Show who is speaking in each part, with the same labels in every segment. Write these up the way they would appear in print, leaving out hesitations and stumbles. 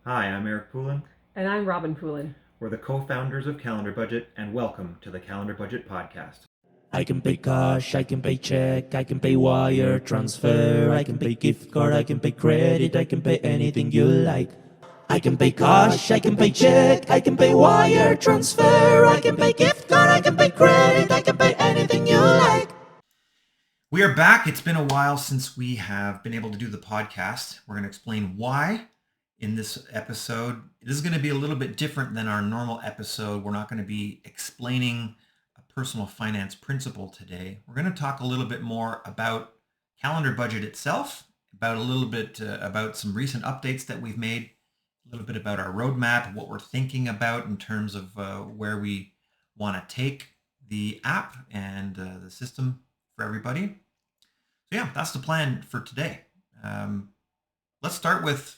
Speaker 1: Hi, I'm Eric Poulin.
Speaker 2: And I'm Robin Poulin.
Speaker 1: We're the co-founders of Calendar Budget, and welcome to the Calendar Budget podcast.
Speaker 3: I can pay cash, I can pay check, I can pay wire transfer, I can pay gift card, I can pay credit, I can pay anything you like. I can pay cash, I can pay check, I can pay wire transfer, I can pay gift card, I can pay credit, I can pay anything you like.
Speaker 1: We are back. It's been a while since we have been able to do the podcast. We're going to explain why in this episode. This is going to be a little bit different than our normal episode. We're not going to be explaining a personal finance principle today. We're going to talk a little bit more about Calendar Budget itself, about a little bit about some recent updates that we've made, a little bit about our roadmap, what we're thinking about in terms of where we want to take the app and the system for everybody. So yeah, that's the plan for today. Let's start with,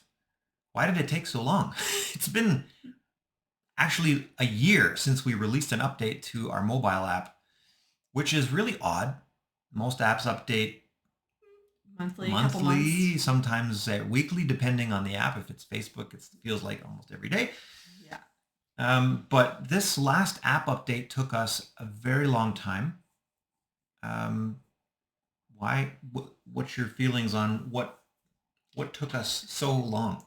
Speaker 1: why did it take so long? It's been actually a year since we released an update to our mobile app, which is really odd. Most apps update
Speaker 2: Couple months.
Speaker 1: monthly, sometimes weekly, depending on the app. If it's Facebook, it feels like almost every day.
Speaker 2: Yeah.
Speaker 1: But this last app update took us a very long time. Why? What's your feelings on what took us so long?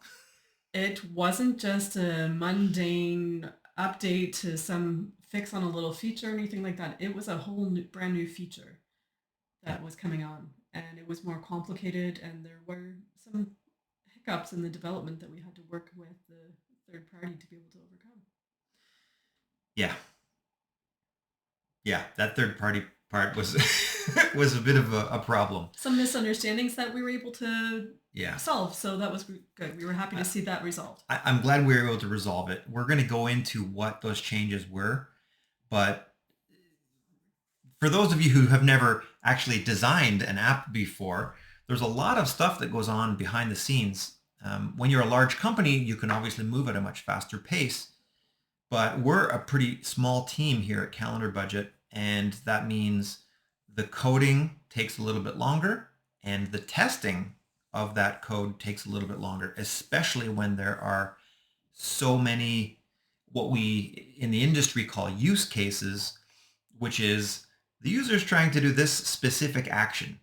Speaker 2: It wasn't just a mundane update to some fix on a little feature or anything like that. It was a whole brand new feature
Speaker 1: Yeah.
Speaker 2: that was coming on, and it was more complicated, and there were some hiccups in the development that we had to work with the third party to be able to overcome.
Speaker 1: Yeah. Yeah, that third party part was was a bit of a problem.
Speaker 2: Some misunderstandings that we were able to
Speaker 1: Yeah.
Speaker 2: solve, so that was good. We were happy to see that resolved.
Speaker 1: I'm glad we were able to resolve it. We're going to go into what those changes were, but for those of you who have never actually designed an app before, there's a lot of stuff that goes on behind the scenes. When you're a large company, you can obviously move at a much faster pace, but we're a pretty small team here at Calendar Budget, and that means the coding takes a little bit longer, and the testing of that code takes a little bit longer, especially when there are so many what we in the industry call use cases, which is the user's trying to do this specific action,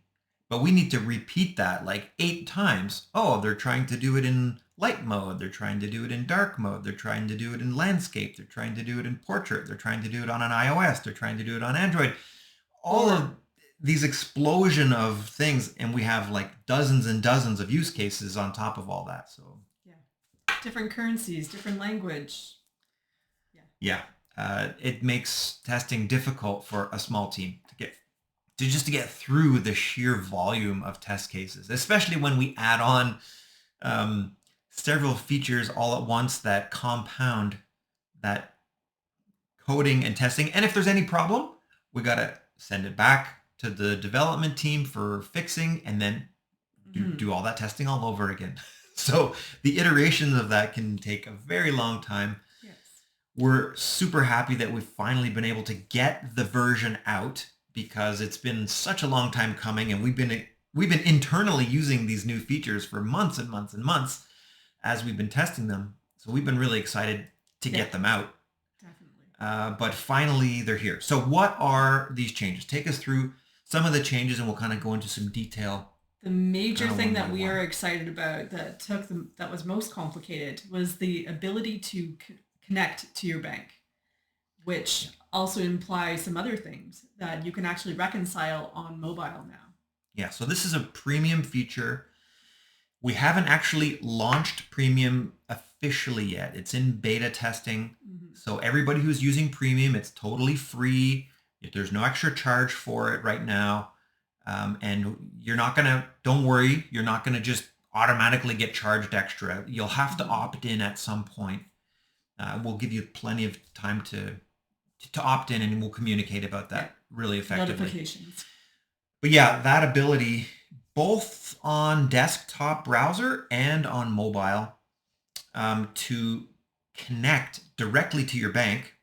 Speaker 1: but we need to repeat that like 8 times. Oh, they're trying to do it in light mode. They're trying to do it in dark mode. They're trying to do it in landscape. They're trying to do it in portrait. They're trying to do it on an iOS. They're trying to do it on Android. All of these explosion of things, and we have like dozens and dozens of use cases on top of all that. So
Speaker 2: Yeah. Different currencies, different language.
Speaker 1: yeah, it makes testing difficult for a small team to get through the sheer volume of test cases, especially when we add on several features all at once that compound that coding and testing. And if there's any problem, we got to send it back to the development team for fixing, and then do all that testing all over again. So the iterations of that can take a very long time.
Speaker 2: Yes.
Speaker 1: We're super happy that we've finally been able to get the version out, because it's been such a long time coming, and we've been internally using these new features for months and months and months as we've been testing them. So we've been really excited to get them out.
Speaker 2: Definitely.
Speaker 1: But finally, they're here. So what are these changes? Take us through some of the changes, and we'll kind of go into some detail.
Speaker 2: The major
Speaker 1: Kinda
Speaker 2: thing
Speaker 1: one
Speaker 2: that
Speaker 1: by
Speaker 2: we
Speaker 1: one.
Speaker 2: are excited about that was most complicated was the ability to connect to your bank, which also implies some other things that you can actually reconcile on mobile now.
Speaker 1: Yeah, so this is a premium feature. We haven't actually launched premium officially yet. It's in beta testing. So everybody who's using premium, it's totally free. There's no extra charge for it right now. And don't worry, you're not going to just automatically get charged extra. You'll have to opt in at some point. We'll give you plenty of time to opt in, and we'll communicate about that really effectively.
Speaker 2: Notifications.
Speaker 1: But yeah, that ability, both on desktop browser and on mobile, to connect directly to your bank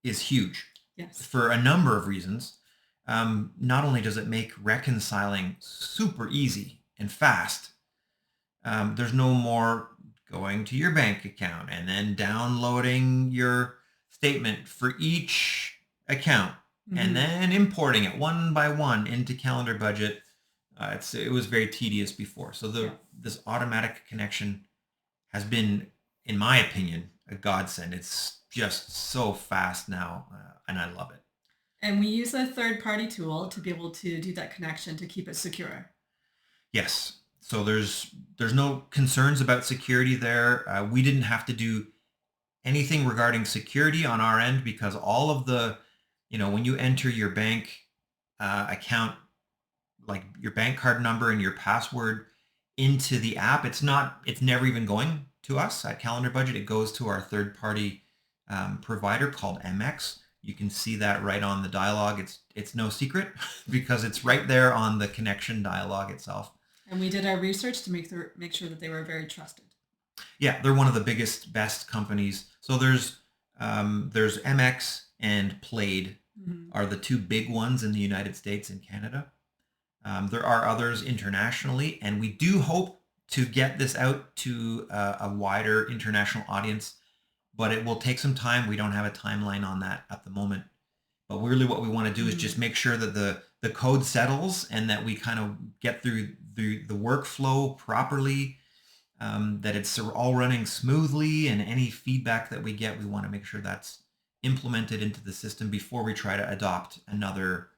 Speaker 1: is huge.
Speaker 2: Yes.
Speaker 1: For a number of reasons. Not only does it make reconciling super easy and fast, there's no more going to your bank account and then downloading your statement for each account and then importing it one by one into CalendarBudget. It was very tedious before. So this automatic connection has been, in my opinion, a godsend. It's just so fast now, and I love it.
Speaker 2: And we use a third-party tool to be able to do that connection to keep it secure.
Speaker 1: Yes. So there's no concerns about security there. We didn't have to do anything regarding security on our end because all of the, when you enter your bank account, like your bank card number and your password into the app, it's never even going to us at CalendarBudget. It goes to our third-party provider called MX. You can see that right on the dialogue. It's no secret because it's right there on the connection dialogue itself.
Speaker 2: And we did our research to make sure that they were very trusted.
Speaker 1: Yeah, they're one of the biggest, best companies. So there's MX and Plaid are the two big ones in the United States and Canada. There are others internationally, and we do hope to get this out to a wider international audience, but it will take some time. We don't have a timeline on that at the moment. But really what we want to do is just make sure that the code settles and that we kind of get through the workflow properly, that it's all running smoothly, and any feedback that we get, we want to make sure that's implemented into the system before we try to adopt another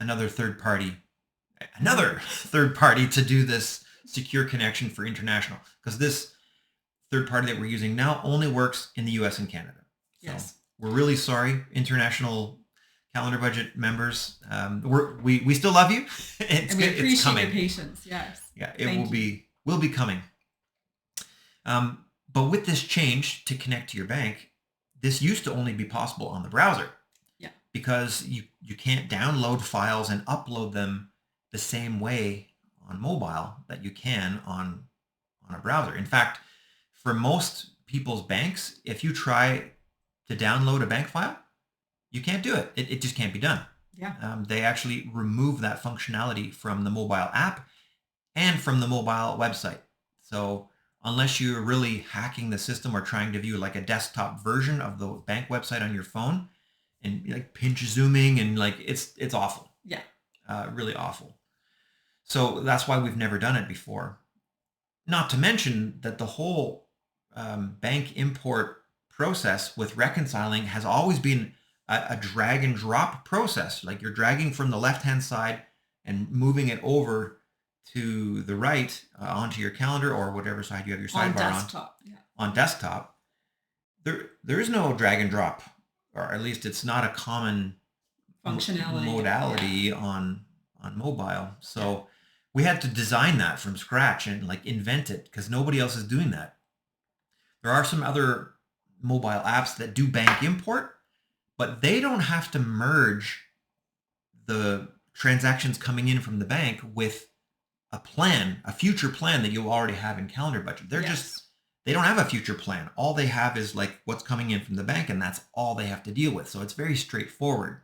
Speaker 1: third party to do this secure connection for international, because this third party that we're using now only works in the US and Canada. So
Speaker 2: Yes.
Speaker 1: we're really sorry, international CalendarBudget members. We still love you.
Speaker 2: And we appreciate your patience. Yes.
Speaker 1: Yeah, will be coming. But with this change to connect to your bank, this used to only be possible on the browser.
Speaker 2: Yeah.
Speaker 1: Because you can't download files and upload them the same way on mobile that you can on a browser. In fact, for most people's banks, if you try to download a bank file, you can't do it. It just can't be done.
Speaker 2: Yeah.
Speaker 1: They actually remove that functionality from the mobile app and from the mobile website. So unless you're really hacking the system or trying to view like a desktop version of the bank website on your phone and like pinch zooming and like it's awful.
Speaker 2: Yeah.
Speaker 1: Really awful. So that's why we've never done it before. Not to mention that the whole bank import process with reconciling has always been a drag and drop process. Like you're dragging from the left-hand side and moving it over to the right onto your calendar or whatever side you have your sidebar
Speaker 2: On desktop. Yeah.
Speaker 1: On desktop. There is no drag and drop, or at least it's not a common
Speaker 2: Functionality
Speaker 1: modality on mobile. So we had to design that from scratch and like invent it because nobody else is doing that. There are some other mobile apps that do bank import, but they don't have to merge the transactions coming in from the bank with a future plan that you already have in CalendarBudget. They don't have a future plan. All they have is like what's coming in from the bank, and that's all they have to deal with. So it's very straightforward.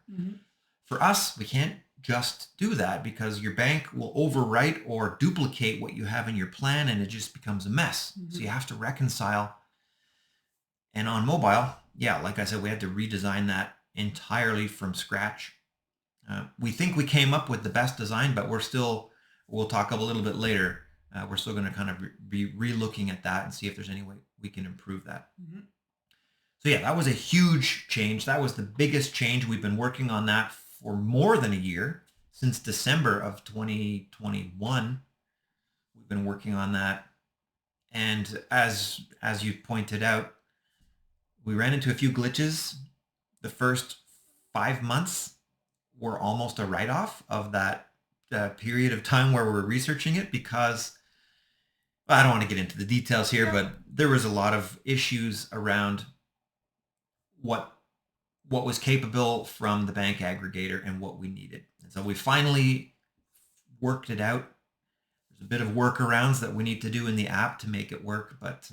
Speaker 1: For us, we can't just do that because your bank will overwrite or duplicate what you have in your plan, and it just becomes a mess. So you have to reconcile. And on mobile, like I said, we had to redesign that entirely from scratch. We think we came up with the best design, but we'll talk a little bit later. We're still going to kind of be re-looking at that and see if there's any way we can improve that. So that was a huge change. That was the biggest change. We've been working on that for more than a year, since December of 2021. We've been working on that. And as you pointed out, we ran into a few glitches. The first 5 months were almost a write-off of that period of time where we're researching it because I don't want to get into the details here, but there was a lot of issues around what was capable from the bank aggregator and what we needed. And so we finally worked it out. There's a bit of workarounds that we need to do in the app to make it work, but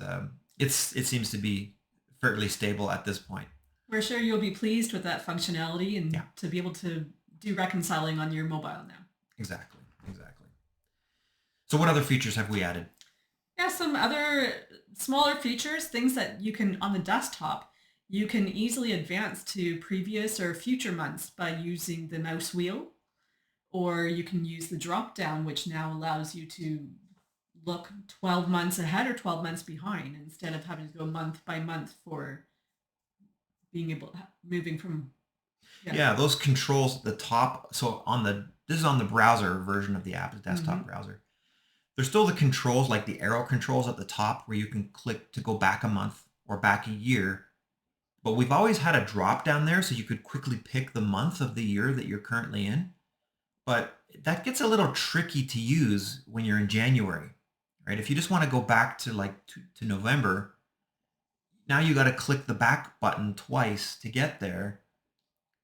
Speaker 1: it seems to be fairly stable at this point.
Speaker 2: We're sure you'll be pleased with that functionality and to be able to do reconciling on your mobile now.
Speaker 1: Exactly. So what other features have we added?
Speaker 2: Yeah, some other smaller features, things that you can on the desktop, you can easily advance to previous or future months by using the mouse wheel, or you can use the drop down, which now allows you to look 12 months ahead or 12 months behind instead of having to go month by month for being able moving from yeah.
Speaker 1: Yeah, those controls at the top. So on the this is on the browser version of the app, the desktop
Speaker 2: Mm-hmm.
Speaker 1: browser. There's still the controls like the arrow controls at the top where you can click to go back a month or back a year. But we've always had a drop down there so you could quickly pick the month of the year that you're currently in. But that gets a little tricky to use when you're in January, right? If you just want to go back to to November, now you got to click the back button twice to get there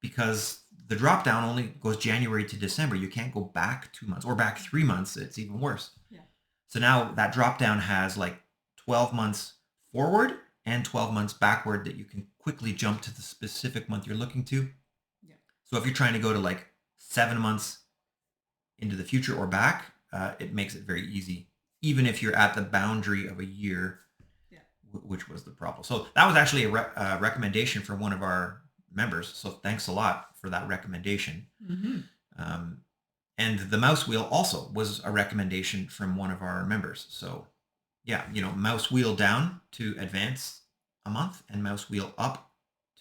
Speaker 1: because the drop down only goes January to December. You can't go back 2 months or back 3 months. It's even worse.
Speaker 2: Yeah.
Speaker 1: So now that drop down has like 12 months forward and 12 months backward that you can quickly jump to the specific month you're looking to.
Speaker 2: Yeah.
Speaker 1: So if you're trying to go to like 7 months into the future or back, it makes it very easy, even if you're at the boundary of a year,
Speaker 2: Yeah.
Speaker 1: which was the problem. So that was actually a recommendation from one of our members. So thanks a lot for that recommendation.
Speaker 2: Mm-hmm.
Speaker 1: And the mouse wheel also was a recommendation from one of our members. So yeah, mouse wheel down to advance a month and mouse wheel up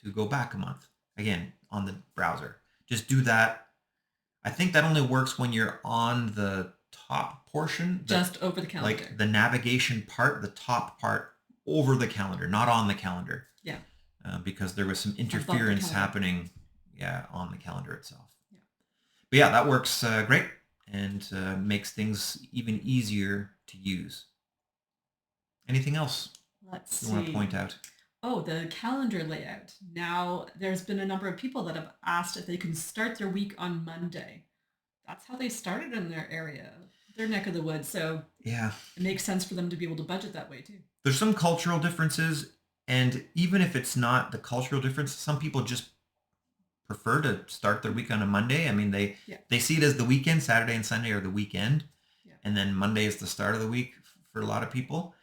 Speaker 1: to go back a month. Again, on the browser. Just do that. I think that only works when you're on the top portion.
Speaker 2: Just over the calendar.
Speaker 1: Like the navigation part, the top part over the calendar, not on the calendar.
Speaker 2: Yeah.
Speaker 1: Because there was some interference happening, on the calendar itself.
Speaker 2: Yeah.
Speaker 1: But yeah, that works great and makes things even easier to use. Anything else
Speaker 2: Let's
Speaker 1: you want to point out?
Speaker 2: Oh, the calendar layout. Now, there's been a number of people that have asked if they can start their week on Monday. That's how they started in their area, their neck of the woods. So
Speaker 1: yeah,
Speaker 2: it makes sense for them to be able to budget that way too.
Speaker 1: There's some cultural differences, and even if it's not the cultural difference, some people just prefer to start their week on a Monday. I mean, they see it as the weekend. Saturday and Sunday are the weekend, and then Monday is the start of the week for a lot of people.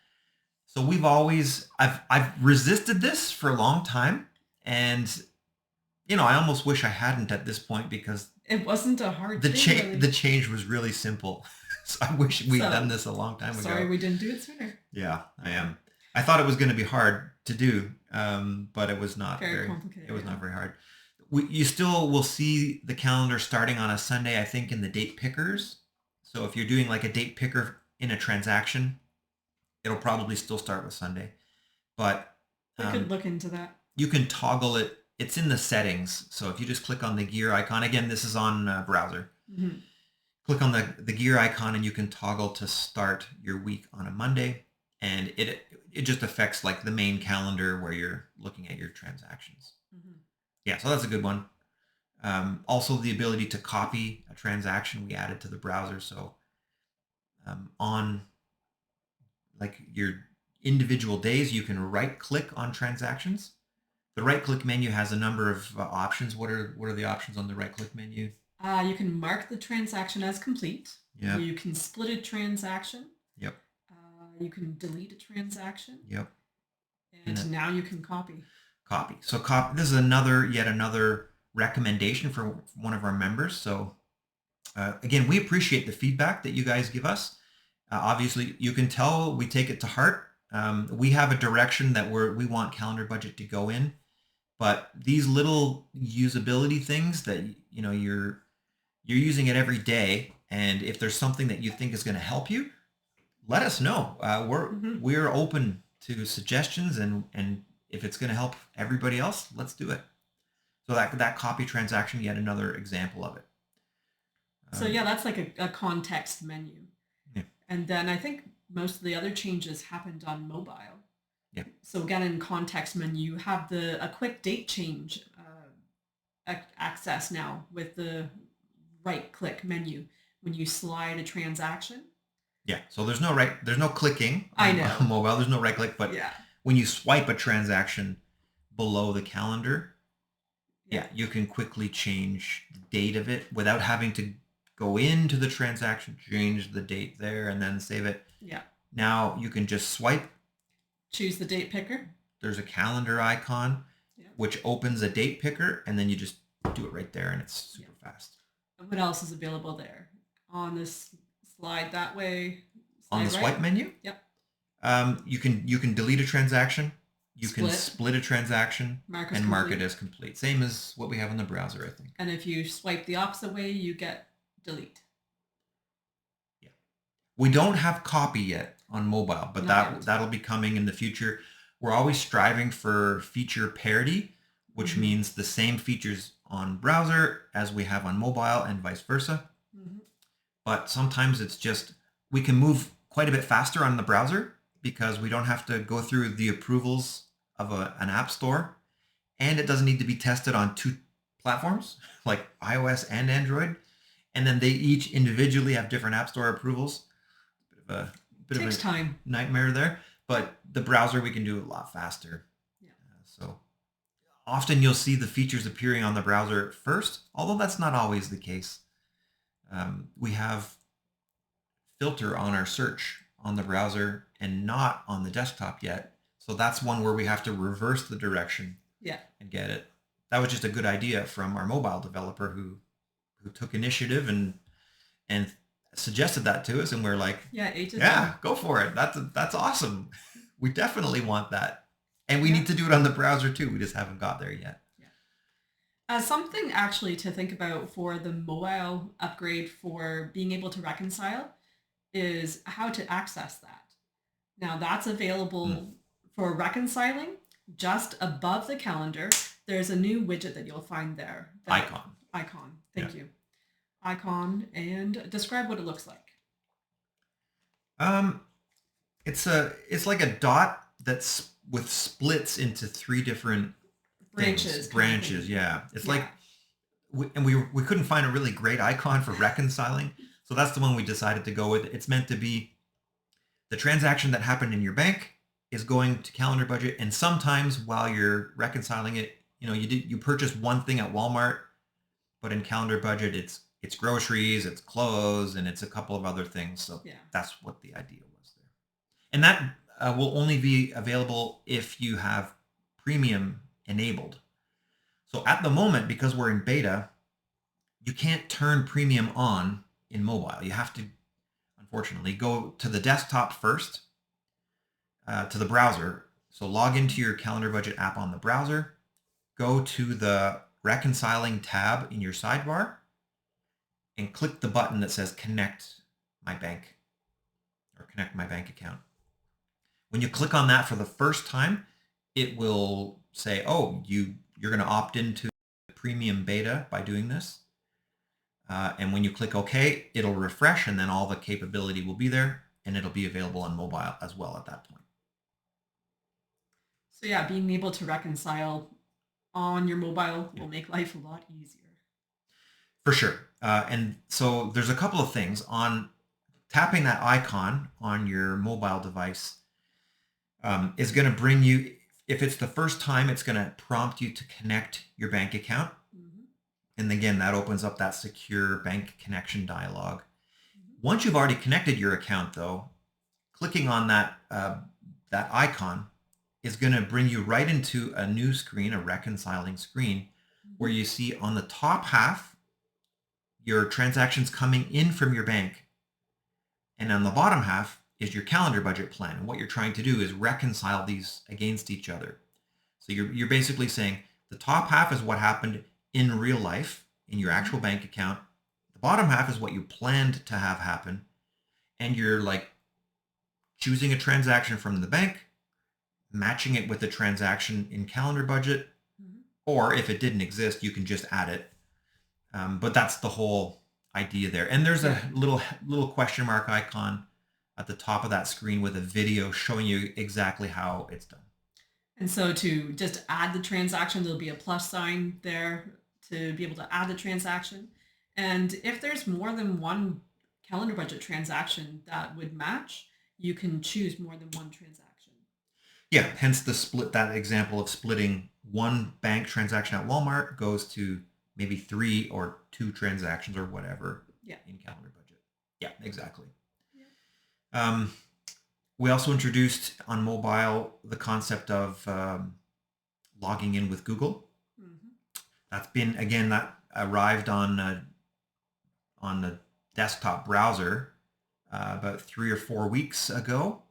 Speaker 1: So I've resisted this for a long time, and I almost wish I hadn't at this point because
Speaker 2: it wasn't a hard
Speaker 1: change. The change was really simple. So I wish we'd done this a long time ago.
Speaker 2: Sorry, we didn't do it sooner.
Speaker 1: Yeah, I am. I thought it was going to be hard to do, but it was not
Speaker 2: very complicated.
Speaker 1: It was not very hard. You still will see the calendar starting on a Sunday, I think, in the date pickers. So if you're doing like a date picker in a transaction, it'll probably still start with Sunday. But
Speaker 2: we could look into that.
Speaker 1: You can toggle it. It's in the settings. So if you just click on the gear icon, again, this is on browser.
Speaker 2: Mm-hmm.
Speaker 1: Click on the gear icon and you can toggle to start your week on a Monday. And it just affects like the main calendar where you're looking at your transactions. Mm-hmm. Yeah, so that's a good one. Also, the ability to copy a transaction we added to the browser. So on like your individual days, you can right-click on transactions. The right-click menu has a number of options. What are the options on the right-click menu?
Speaker 2: You can mark the transaction as complete.
Speaker 1: Yep.
Speaker 2: You can split a transaction.
Speaker 1: Yep.
Speaker 2: You can delete a transaction.
Speaker 1: Yep.
Speaker 2: And now you can copy.
Speaker 1: Copy. So this is yet another recommendation for one of our members. So again, we appreciate the feedback that you guys give us. Obviously, you can tell we take it to heart. We have a direction that we want CalendarBudget to go in, but these little usability things that you're using it every day, and if there's something that you think is going to help you, let us know. We're open to suggestions, and if it's going to help everybody else, let's do it. So that copy transaction, yet another example of it.
Speaker 2: So yeah, that's like a context menu.
Speaker 1: Yeah.
Speaker 2: And then I think most of the other changes happened on mobile.
Speaker 1: Yeah.
Speaker 2: So again, in context menu, you have a quick date change access now with the right-click menu when you slide a transaction.
Speaker 1: Yeah. So there's no clicking.
Speaker 2: I know.
Speaker 1: On mobile, there's no right-click, but when you swipe a transaction below the calendar, you can quickly change the date of it without having to go into the transaction, change the date there, and then save it.
Speaker 2: Yeah.
Speaker 1: Now you can just swipe.
Speaker 2: Choose the date picker.
Speaker 1: There's a calendar icon,
Speaker 2: Yeah.
Speaker 1: which opens a date picker, and then you just do it right there, and it's super fast.
Speaker 2: What else is available there? On this slide that way.
Speaker 1: On the swipe menu?
Speaker 2: Yep.
Speaker 1: You can delete a transaction. You can
Speaker 2: Split.
Speaker 1: split a transaction
Speaker 2: Mark
Speaker 1: and mark it as complete. Same as what we have in the browser, I think.
Speaker 2: And if you swipe the opposite way, you get delete.
Speaker 1: Yeah. We don't have copy yet on mobile, but
Speaker 2: Not yet.
Speaker 1: that'll be coming in the future. We're always striving for feature parity, which means the same features on browser as we have on mobile and vice versa. But sometimes it's just, we can move quite a bit faster on the browser because we don't have to go through the approvals of an app store, and it doesn't need to be tested on two platforms like iOS and Android, and then they each individually have different app store approvals. Bit
Speaker 2: Takes
Speaker 1: of a
Speaker 2: time.
Speaker 1: nightmare there, but the browser we can do it a lot faster.
Speaker 2: Yeah.
Speaker 1: So often you'll see the features appearing on the browser first, although that's not always the case. We have filter on our search on the browser and not on the desktop yet. So that's one where we have to reverse the direction and get it. That was just a good idea from our mobile developer who took initiative and suggested that to us, and we're like, yeah, go for it. That's awesome. We definitely want that. And we need to do it on the browser too. We just haven't got there yet.
Speaker 2: Something actually to think about for the mobile upgrade for being able to reconcile is how to access that. Now that's available for reconciling just above the calendar. There's a new widget that you'll find there.
Speaker 1: Icon.
Speaker 2: Thank you. Icon, and describe what it looks like.
Speaker 1: It's like a dot that's with splits into three different branches. Yeah. It's like, we couldn't find a really great icon for reconciling. So that's the one we decided to go with. It's meant to be the transaction that happened in your bank is going to CalendarBudget. And sometimes while you're reconciling it, you purchase one thing at Walmart, but in CalendarBudget, it's groceries, it's clothes, and it's a couple of other things. So that's what the idea was there. And that will only be available if you have premium enabled. So at the moment, because we're in beta, you can't turn premium on in mobile. You have to, unfortunately, go to the desktop first, to the browser. So log into your CalendarBudget app on the browser, go to the reconciling tab in your sidebar, and click the button that says connect my bank or connect my bank account. When you click on that for the first time, it will say, oh, you're going to opt into premium beta by doing this. And when you click OK, it'll refresh, and then all the capability will be there, and it'll be available on mobile as well at that point.
Speaker 2: So being able to reconcile on your mobile will make life a lot easier.
Speaker 1: For sure. And so there's a couple of things. On tapping that icon on your mobile device is going to bring you, if it's the first time, it's going to prompt you to connect your bank account. And again, that opens up that secure bank connection dialog. Once you've already connected your account, though, clicking on that icon is going to bring you right into a new screen, a reconciling screen, where you see on the top half your transactions coming in from your bank, and on the bottom half is your CalendarBudget plan. And what you're trying to do is reconcile these against each other. So you're basically saying the top half is what happened in real life in your actual bank account. The bottom half is what you planned to have happen. And you're like choosing a transaction from the bank, matching it with the transaction in CalendarBudget, or if it didn't exist, you can just add it. But that's the whole idea there. And there's a little question mark icon at the top of that screen with a video showing you exactly how it's done.
Speaker 2: And so to just add the transaction, there'll be a plus sign there to be able to add the transaction. And if there's more than one CalendarBudget transaction that would match, you can choose more than one transaction.
Speaker 1: Yeah, hence the split, that example of splitting one bank transaction at Walmart goes to maybe 3 or 2 transactions or whatever in CalendarBudget. Yeah, exactly. Yeah. We also introduced on mobile the concept of logging in with Google.
Speaker 2: Mhm.
Speaker 1: That's been, again, that arrived on the desktop browser about 3 or 4 weeks ago,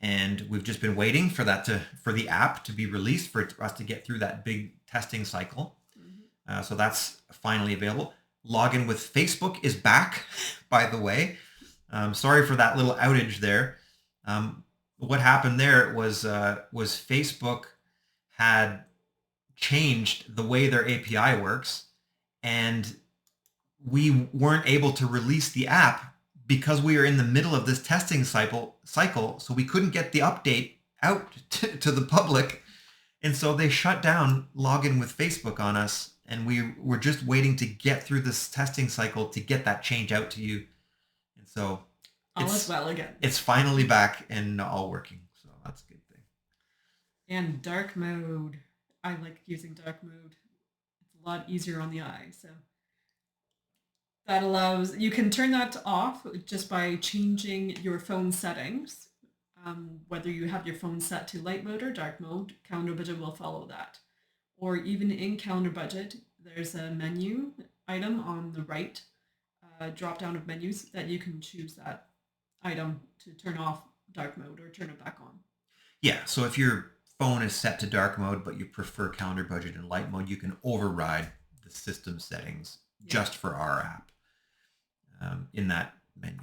Speaker 1: and we've just been waiting for the app to be released for us to get through that big testing cycle.
Speaker 2: Mhm.
Speaker 1: So that's finally available. Login with Facebook is back, by the way. Sorry for that little outage there. What happened there was Facebook had changed the way their API works, and we weren't able to release the app because we were in the middle of this testing cycle, so we couldn't get the update out to the public. And so they shut down login with Facebook on us, and we were just waiting to get through this testing cycle to get that change out to you. And so
Speaker 2: All is well again.
Speaker 1: it's finally back and all working. So that's a good thing.
Speaker 2: And dark mode. I like using dark mode. It's a lot easier on the eye. So that allows you can turn that off just by changing your phone settings. Whether you have your phone set to light mode or dark mode, CalendarBudget will follow that. Or even in CalendarBudget, there's a menu item on the right, drop down of menus that you can choose that item to turn off dark mode or turn it back on.
Speaker 1: Yeah. So if your phone is set to dark mode, but you prefer CalendarBudget in light mode, you can override the system settings just for our app in that menu.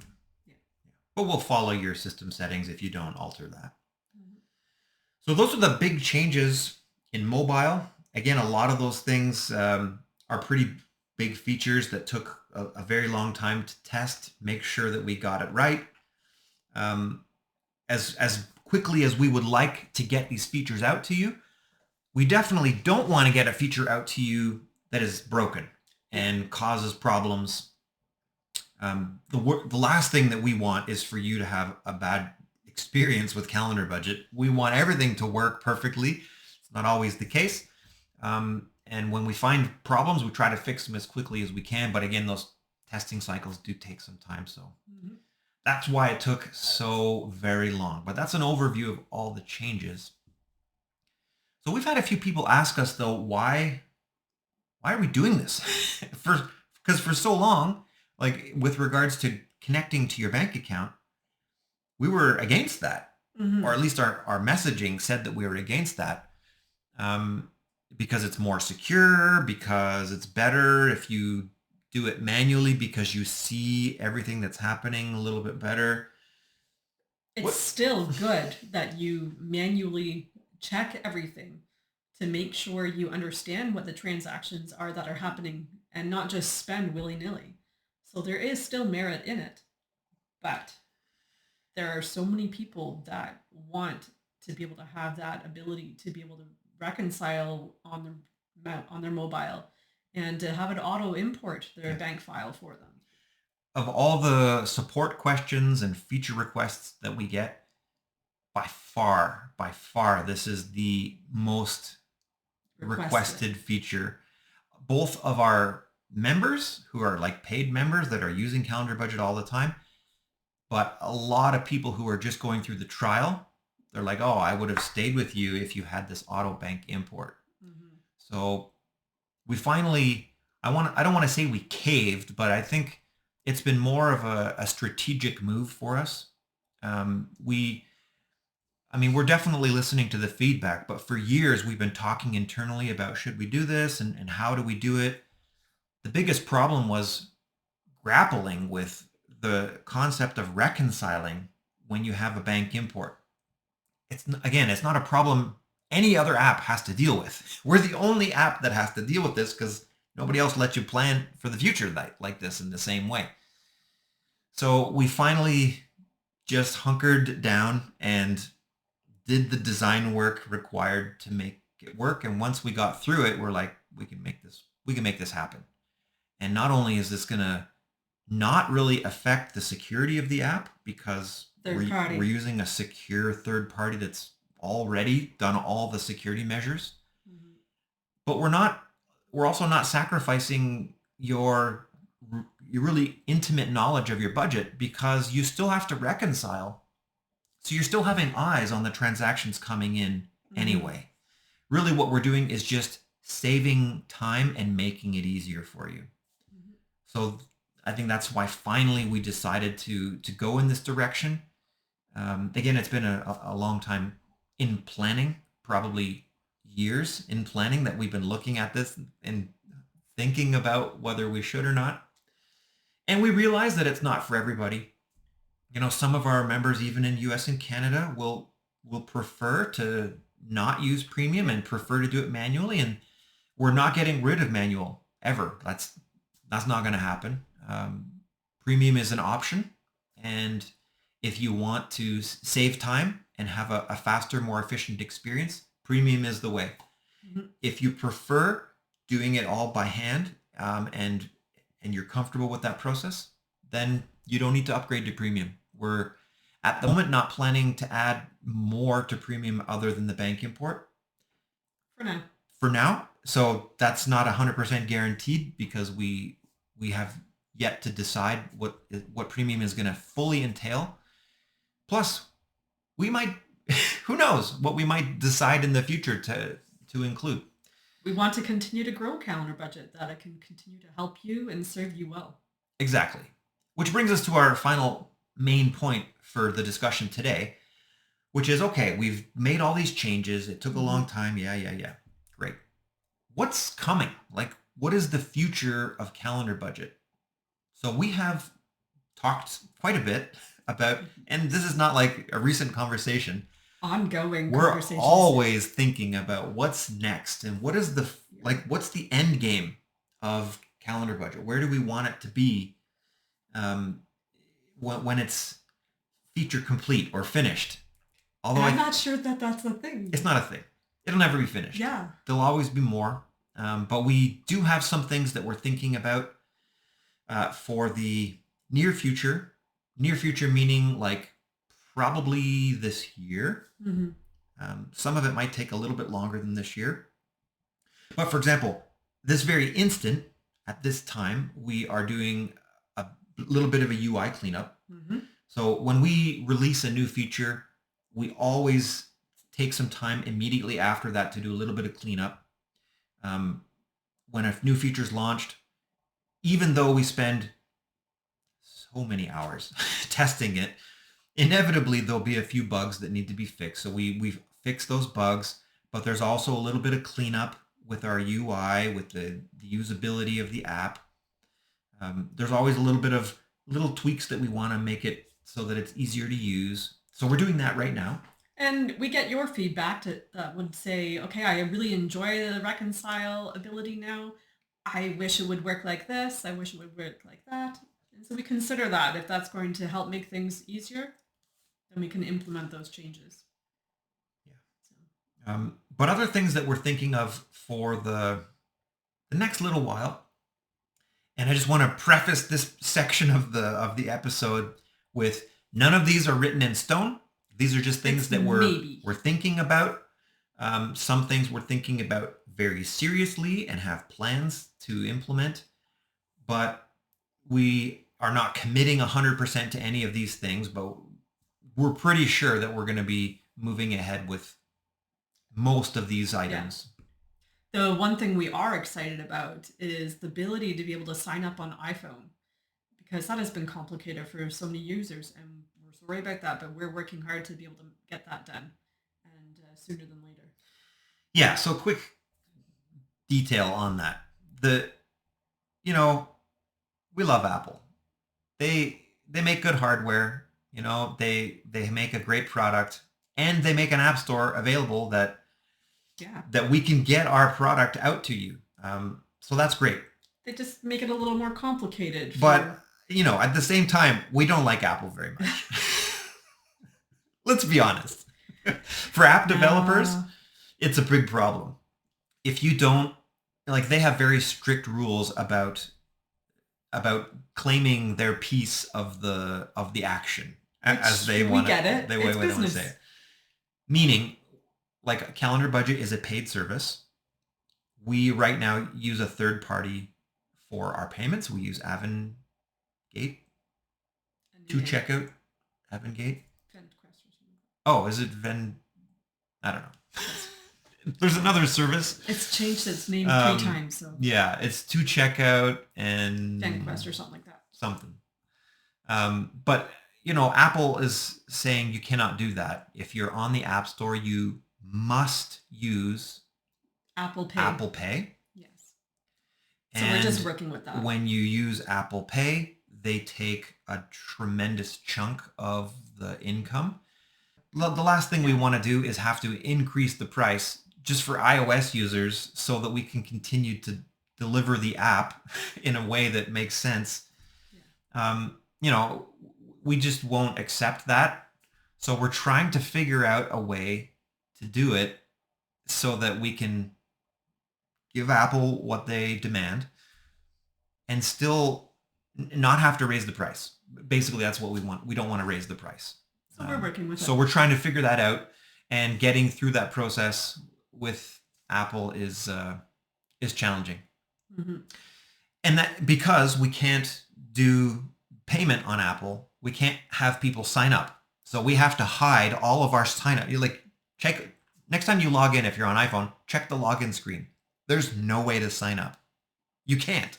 Speaker 1: But we'll follow your system settings if you don't alter that.
Speaker 2: Mhm.
Speaker 1: So those are the big changes in mobile. Again, a lot of those things are pretty big features that took a very long time to test, make sure that we got it right. As quickly as we would like to get these features out to you, we definitely don't want to get a feature out to you that is broken and causes problems. The last thing that we want is for you to have a bad experience with CalendarBudget. We want everything to work perfectly. It's not always the case. And when we find problems, we try to fix them as quickly as we can. But again, those testing cycles do take some time. So that's why it took so very long. But that's an overview of all the changes. So we've had a few people ask us, though, why are we doing this? Because for so long, like with regards to connecting to your bank account, we were against that, or at least our messaging said that we were against that, because it's more secure, because it's better if you do it manually, because you see everything that's happening a little bit better.
Speaker 2: It's still good that you manually check everything to make sure you understand what the transactions are that are happening and not just spend willy-nilly. So there is still merit in it, but there are so many people that want to be able to have that ability to be able to reconcile on their mobile and to have it auto import their bank file for them.
Speaker 1: Of all the support questions and feature requests that we get, by far, this is the most requested feature. Both of our members who are like paid members that are using CalendarBudget all the time, but a lot of people who are just going through the trial, they're like, oh, I would have stayed with you if you had this auto bank import. So we finally, I don't want to say we caved, but I think it's been more of a strategic move for us. We're definitely listening to the feedback, but for years we've been talking internally about should we do this and how do we do it. The biggest problem was grappling with the concept of reconciling when you have a bank import. It's not a problem any other app has to deal with. We're the only app that has to deal with this because nobody else lets you plan for the future like this in the same way. So we finally just hunkered down and did the design work required to make it work. And once we got through it, we're like, we can make this happen. And not only is this going to not really affect the security of the app because we're using a secure third party that's already done all the security measures, but we're also not sacrificing your really intimate knowledge of your budget, because you still have to reconcile So you're still having eyes on the transactions coming in
Speaker 2: Mhm.
Speaker 1: anyway. Really what we're doing is just saving time and making it easier for you.
Speaker 2: Mhm.
Speaker 1: So I think that's why finally we decided to go in this direction. Again, it's been a long time in planning, probably years in planning that we've been looking at this and thinking about whether we should or not. And we realize that it's not for everybody. You know, some of our members, even in US and Canada, will prefer to not use premium and prefer to do it manually. And we're not getting rid of manual ever. That's not going to happen. Premium is an option, and if you want to save time and have a faster, more efficient experience, premium is the way.
Speaker 2: Mhm.
Speaker 1: If you prefer doing it all by hand, and you're comfortable with that process, then you don't need to upgrade to premium. We're at the moment not planning to add more to premium other than the bank import
Speaker 2: For now.
Speaker 1: for now. So that's not 100% guaranteed because we have yet to decide what premium is going to fully entail. Plus, we might who knows what we might decide in the future to include.
Speaker 2: We want to continue to grow Calendar Budget, that it can continue to help you and serve you well.
Speaker 1: Exactly. Which brings us to our final main point for the discussion today, which is okay, we've made all these changes. It took a long time. Yeah. Great. What's coming? Like, what is the future of Calendar Budget? So we have talked quite a bit about, and this is not like a recent conversation.
Speaker 2: Ongoing
Speaker 1: We're
Speaker 2: conversations.
Speaker 1: always thinking about what's next and what is what's the end game of Calendar Budget? Where do we want it to be when it's feature complete or finished? Although
Speaker 2: I'm not sure that that's the thing.
Speaker 1: it's not a thing. It'll never be finished.
Speaker 2: Yeah.
Speaker 1: There'll always be more. But we do have some things that we're thinking about for the near future. Near future meaning like probably this year.
Speaker 2: Mm-hmm.
Speaker 1: Some of it might take a little bit longer than this year. But for example, this very instant, at this time, we are doing a little bit of a UI cleanup.
Speaker 2: Mm-hmm.
Speaker 1: So when we release a new feature, we always take some time immediately after that to do a little bit of cleanup. When a new feature is launched, even though we spend so many hours testing it, inevitably there'll be a few bugs that need to be fixed. So we fix those bugs, but there's also a little bit of cleanup with our UI, with the usability of the app. There's always a little bit of little tweaks that we want to make it so that it's easier to use. So we're doing that right now.
Speaker 2: And we get your feedback that would say, okay, I really enjoy the reconcile ability now. I wish it would work like this. I wish it would work like that. And so we consider that. If that's going to help make things easier, then we can implement those changes.
Speaker 1: Yeah. But other things that we're thinking of for the next little while, and I just want to preface this section of the episode with none of these are written in stone. These are just things that we're thinking about. Some things we're thinking about very seriously and have plans to implement, but we are not committing 100% to any of these things, but we're pretty sure that we're going to be moving ahead with most of these items.
Speaker 2: Yeah. The one thing we are excited about is the ability to be able to sign up on iPhone, because that has been complicated for so many users, and we're sorry about that, but we're working hard to be able to get that done, and sooner than later.
Speaker 1: Yeah, so quick detail on that. We love Apple. They make good hardware, they make a great product, and they make an app store available that we can get our product out to you. So that's great.
Speaker 2: They just make it a little more complicated.
Speaker 1: But, at the same time, we don't like Apple very much. Let's be honest. For app developers, it's a big problem. If you don't, they have very strict rules about claiming their piece of the action as they want to.
Speaker 2: We get it.
Speaker 1: The way they want to say it. Meaning, like Calendar Budget is a paid service. We right now use a third party for our payments. We use Avangate to check out Avangate. Oh, is it I don't know. There's another service.
Speaker 2: It's changed its name 3 times, so
Speaker 1: Yeah, it's to checkout and
Speaker 2: FanQuest or something like that.
Speaker 1: something. But Apple is saying you cannot do that. If you're on the App Store, you must use
Speaker 2: Apple Pay.
Speaker 1: Apple Pay.
Speaker 2: Yes. So we're just
Speaker 1: And
Speaker 2: working with that.
Speaker 1: when you use Apple Pay, they take a tremendous chunk of the income. The last thing we want to do is have to increase the price just for iOS users so that we can continue to deliver the app in a way that makes sense.
Speaker 2: Yeah.
Speaker 1: We just won't accept that. So we're trying to figure out a way to do it so that we can give Apple what they demand and still not have to raise the price. Basically, that's what we want. We don't want to raise the price.
Speaker 2: So we're working with it.
Speaker 1: So we're trying to figure that out, and getting through that process with Apple is challenging.
Speaker 2: Mm-hmm.
Speaker 1: And that because we can't do payment on Apple, we can't have people sign up. So we have to hide all of our sign up. You check next time you log in, if you're on iPhone, check the login screen. There's no way to sign up. You can't.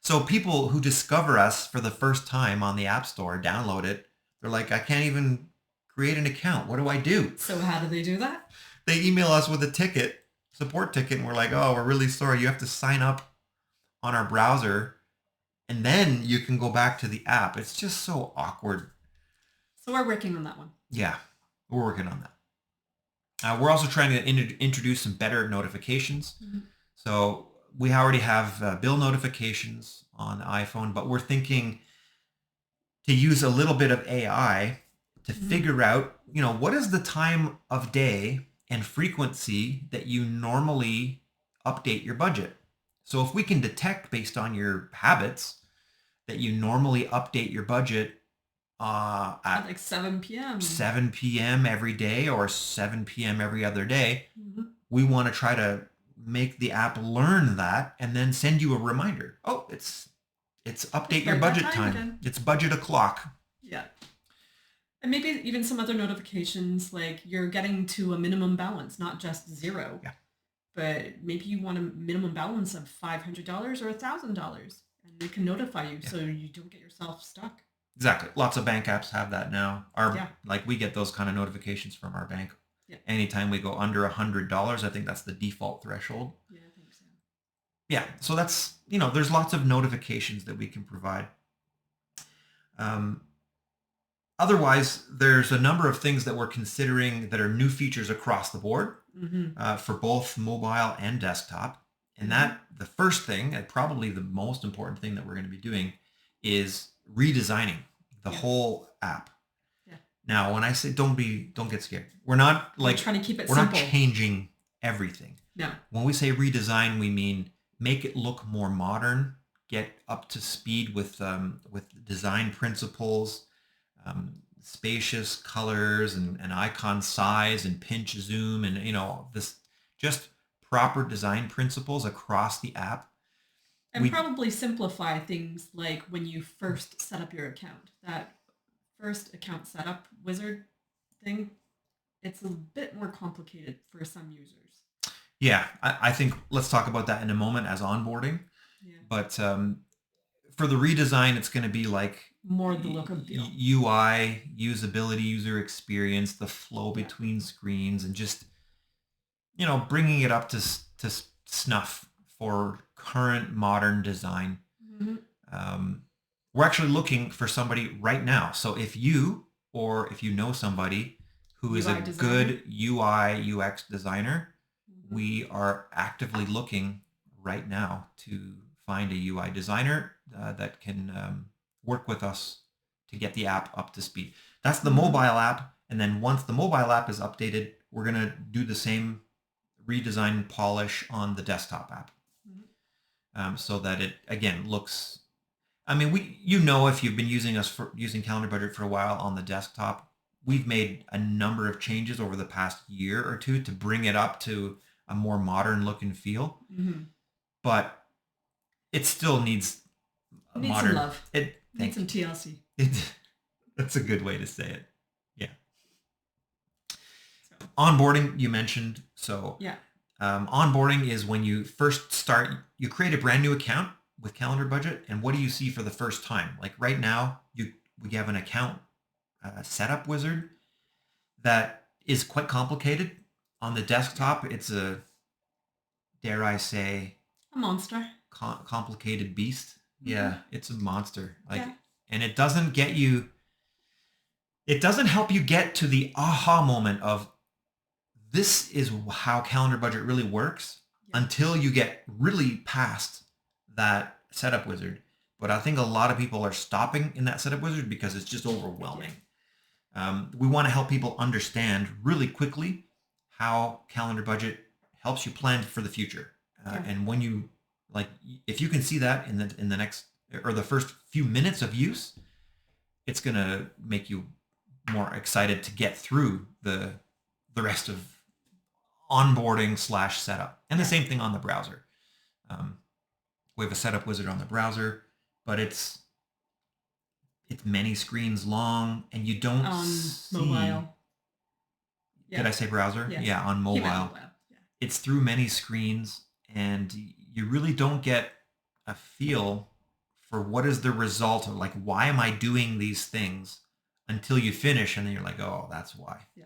Speaker 1: So people who discover us for the first time on the App Store, download it, they're like, I can't even create an account. What do I do?
Speaker 2: So how do they do that?
Speaker 1: They email us with a support ticket, and we're like, oh, we're really sorry. You have to sign up on our browser, and then you can go back to the app. It's just so awkward.
Speaker 2: So we're working on that one.
Speaker 1: Yeah, we're working on that. We're also trying to introduce some better notifications. Mm-hmm. So we already have bill notifications on iPhone, but we're thinking to use a little bit of AI to figure out, what is the time of day and frequency that you normally update your budget. So if we can detect based on your habits that you normally update your budget at
Speaker 2: like 7 p.m.
Speaker 1: 7 p.m. every day or 7 p.m. every other day, we want to try to make the app learn that and then send you a reminder. Oh, it's update your budget time.
Speaker 2: Again.
Speaker 1: It's budget o'clock.
Speaker 2: Yeah. And maybe even some other notifications, like you're getting to a minimum balance, not just zero.
Speaker 1: Yeah.
Speaker 2: But maybe you want a minimum balance of $500 or $1,000, and they can notify you so you don't get yourself stuck.
Speaker 1: Exactly. Lots of bank apps have that now. We get those kind of notifications from our bank. Yeah. Anytime we go under $100, I think that's the default threshold.
Speaker 2: Yeah, I think so.
Speaker 1: Yeah. So that's, there's lots of notifications that we can provide. Otherwise, there's a number of things that we're considering that are new features across the board for both mobile and desktop. And that the first thing, and probably the most important thing that we're going to be doing, is redesigning the whole app. Yeah. Now, when I say don't get scared, we're not
Speaker 2: trying to keep it
Speaker 1: we're
Speaker 2: simple.
Speaker 1: Not changing everything.
Speaker 2: No.
Speaker 1: When we say redesign, we mean make it look more modern, get up to speed with design principles. Spacious colors and icon size and pinch zoom and this just proper design principles across the app.
Speaker 2: And probably simplify things like when you first set up your account. That first account setup wizard thing, it's a bit more complicated for some users.
Speaker 1: Yeah, I think let's talk about that in a moment as onboarding. Yeah. But for the redesign, it's going to be like
Speaker 2: more the look of feel.
Speaker 1: UI, usability, user experience, the flow between screens, and just bringing it up to snuff for current modern design. Mm-hmm. We're actually looking for somebody right now. So if you know somebody who is a good UI UX designer, we are actively looking right now to find a UI designer that can work with us to get the app up to speed. That's the mobile app. And then once the mobile app is updated, we're going to do the same redesign and polish on the desktop app. So that it, again, looks, if you've been using CalendarBudget for a while on the desktop, we've made a number of changes over the past year or two to bring it up to a more modern look and feel. Mm-hmm. But it still needs
Speaker 2: some love. Needs some TLC.
Speaker 1: That's a good way to say it. Yeah. Onboarding you mentioned. So
Speaker 2: Yeah.
Speaker 1: onboarding is when you first start. You create a brand new account with Calendar Budget, and what do you see for the first time? Like right now, we have an account setup wizard that is quite complicated. On the desktop, it's a, dare I say,
Speaker 2: A monster.
Speaker 1: complicated beast. Yeah, it's a monster. Like,
Speaker 2: Yeah.
Speaker 1: and it doesn't get you. It doesn't help you get to the aha moment of this is how Calendar Budget really works
Speaker 2: Yeah.
Speaker 1: until you get really past that setup wizard. But I think a lot of people are stopping in that setup wizard because it's just overwhelming. We want to help people understand really quickly how Calendar Budget helps you plan for the future.
Speaker 2: Yeah.
Speaker 1: And when you like, if you can see that in the next or the first few minutes of use, it's gonna make you more excited to get through the rest of onboarding / setup. And the same thing on the browser. We have a setup wizard on the browser, but it's many screens long, and you don't
Speaker 2: On
Speaker 1: see.
Speaker 2: mobile.
Speaker 1: Did I say browser?
Speaker 2: Yes.
Speaker 1: Yeah, on
Speaker 2: Keep
Speaker 1: mobile.
Speaker 2: it mobile. Yeah.
Speaker 1: It's through many screens, and you really don't get a feel for what is the result of, like, why am I doing these things until you finish, and then you're like, oh, that's why.
Speaker 2: Yeah.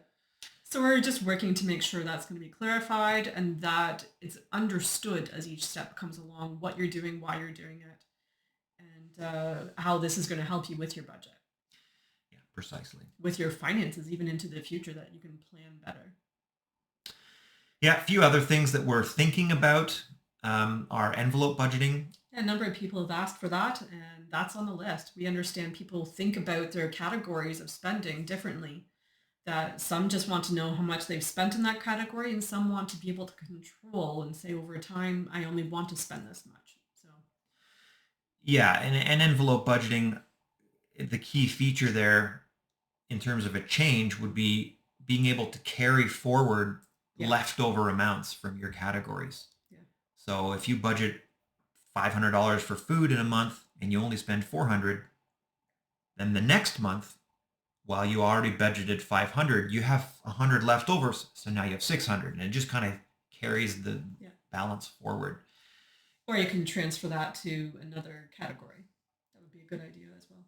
Speaker 2: So we're just working to make sure that's going to be clarified and that it's understood as each step comes along, what you're doing, why you're doing it, and how this is going to help you with your budget,
Speaker 1: Yeah, precisely.
Speaker 2: with your finances, even into the future, that you can plan better.
Speaker 1: Yeah, a few other things that we're thinking about are envelope budgeting.
Speaker 2: A number of people have asked for that, and that's on the list. We understand people think about their categories of spending differently. That some just want to know how much they've spent in that category, and some want to be able to control and say over time, I only want to spend this much. So
Speaker 1: Yeah, and envelope budgeting, the key feature there in terms of a change would be being able to carry forward leftover amounts from your categories.
Speaker 2: Yeah.
Speaker 1: So if you budget $500 for food in a month and you only spend $400, then the next month, while you already budgeted $500, you have $100 left over, so now you have $600, and it just kind of carries the balance forward.
Speaker 2: Or you can transfer that to another category. That would be a good idea as well.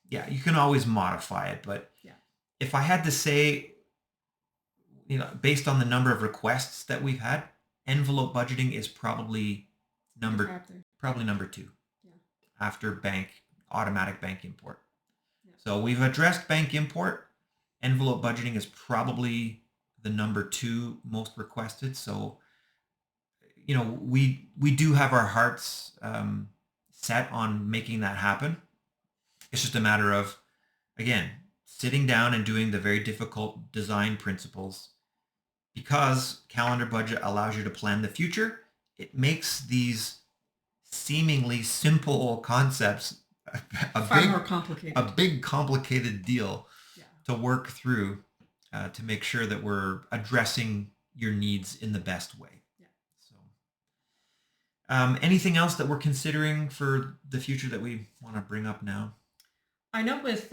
Speaker 1: Yeah, you can always modify it, but if I had to say, based on the number of requests that we've had, envelope budgeting is probably number 2 after automatic bank import. So we've addressed bank import. Envelope budgeting is probably the number 2 most requested. So, we do have our hearts set on making that happen. It's just a matter of, again, sitting down and doing the very difficult design principles. Because Calendar Budget allows you to plan the future, it makes these seemingly simple concepts
Speaker 2: far more complicated.
Speaker 1: A big complicated deal to work through to make sure that we're addressing your needs in the best way. So, anything else that we're considering for the future that we want to bring up now?
Speaker 2: I know with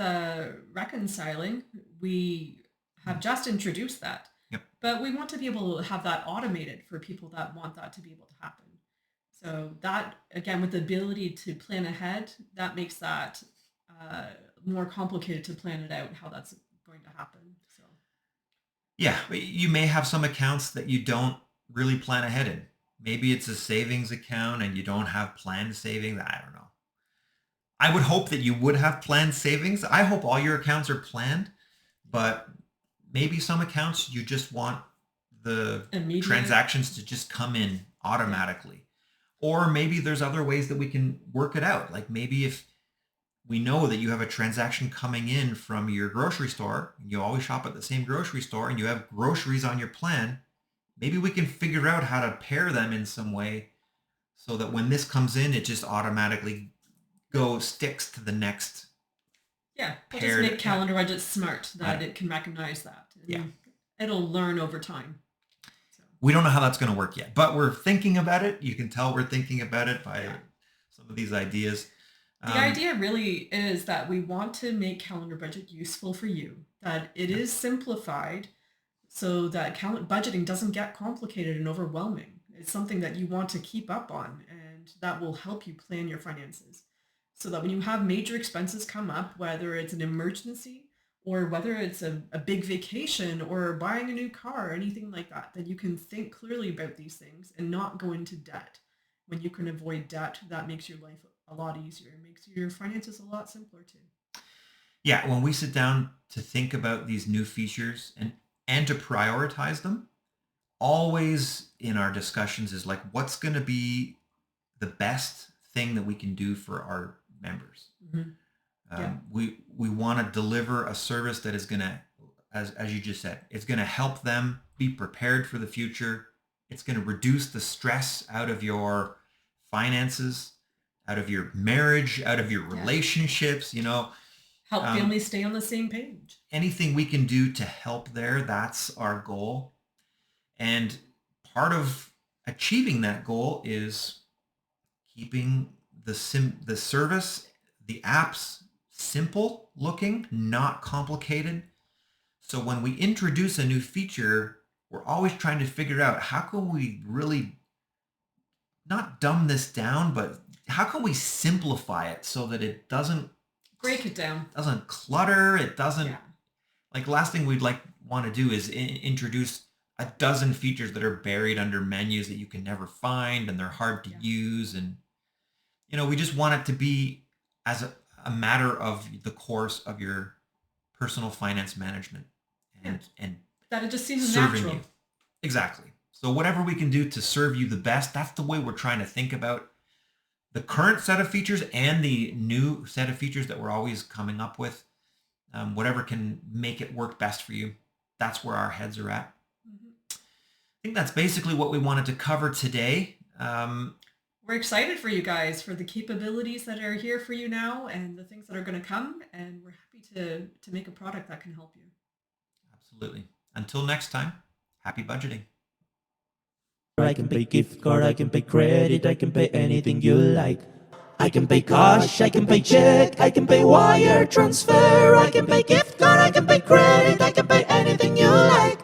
Speaker 2: reconciling, we have just introduced that.
Speaker 1: Yep.
Speaker 2: But we want to be able to have that automated for people that want that to be able to happen. So that, again, with the ability to plan ahead, that makes that more complicated to plan it out, how that's going to happen. So
Speaker 1: yeah, you may have some accounts that you don't really plan ahead in. Maybe it's a savings account and you don't have planned savings. I don't know. I would hope that you would have planned savings. I hope all your accounts are planned, but maybe some accounts you just want the
Speaker 2: immediate
Speaker 1: transactions to just come in automatically. Or maybe there's other ways that we can work it out. Like maybe if we know that you have a transaction coming in from your grocery store, you always shop at the same grocery store and you have groceries on your plan, maybe we can figure out how to pair them in some way so that when this comes in, it just automatically sticks to the next.
Speaker 2: Yeah, we'll just make Calendar Budget smart that it can recognize that. And it'll learn over time.
Speaker 1: We don't know how that's going to work yet, but we're thinking about it. You can tell we're thinking about it by some of these ideas.
Speaker 2: The idea really is that we want to make Calendar Budget useful for you, that it is simplified so that budgeting doesn't get complicated and overwhelming. It's something that you want to keep up on, and that will help you plan your finances so that when you have major expenses come up, whether it's an emergency or whether it's a big vacation or buying a new car or anything like that, then you can think clearly about these things and not go into debt. When you can avoid debt, that makes your life a lot easier. It makes your finances a lot simpler too.
Speaker 1: Yeah, when we sit down to think about these new features and to prioritize them, always in our discussions is like, what's going to be the best thing that we can do for our members.
Speaker 2: Hmm. Yeah.
Speaker 1: We want to deliver a service that is going to, as you just said, it's going to help them be prepared for the future. It's going to reduce the stress out of your finances, out of your marriage, out of your
Speaker 2: Yeah.
Speaker 1: relationships,
Speaker 2: Help families stay on the same page.
Speaker 1: anything we can do to help there, that's our goal. And part of achieving that goal is keeping the service, the apps simple looking, not complicated. So when we introduce a new feature, we're always trying to figure out how can we really not dumb this down, but how can we simplify it so that it doesn't
Speaker 2: Break it down.
Speaker 1: clutter, it doesn't
Speaker 2: Yeah.
Speaker 1: like last thing we'd want to do is introduce a dozen features that are buried under menus that you can never find and they're hard to
Speaker 2: Yeah.
Speaker 1: use. And we just want it to be as a matter of the course of your personal finance management and
Speaker 2: That it just seems
Speaker 1: serving
Speaker 2: natural.
Speaker 1: you. Exactly. So whatever we can do to serve you the best, that's the way we're trying to think about the current set of features and the new set of features that we're always coming up with. Whatever can make it work best for you. That's where our heads are at.
Speaker 2: Mhm.
Speaker 1: I think that's basically what we wanted to cover today.
Speaker 2: We're excited for you guys, for the capabilities that are here for you now and the things that are going to come. And we're happy to make a product that can help you.
Speaker 1: Absolutely. Until next time, happy budgeting.
Speaker 3: I can pay gift card, I can pay credit, I can pay anything you like. I can pay cash, I can pay check, I can pay wire transfer, I can pay gift card, I can pay credit, I can pay anything you like.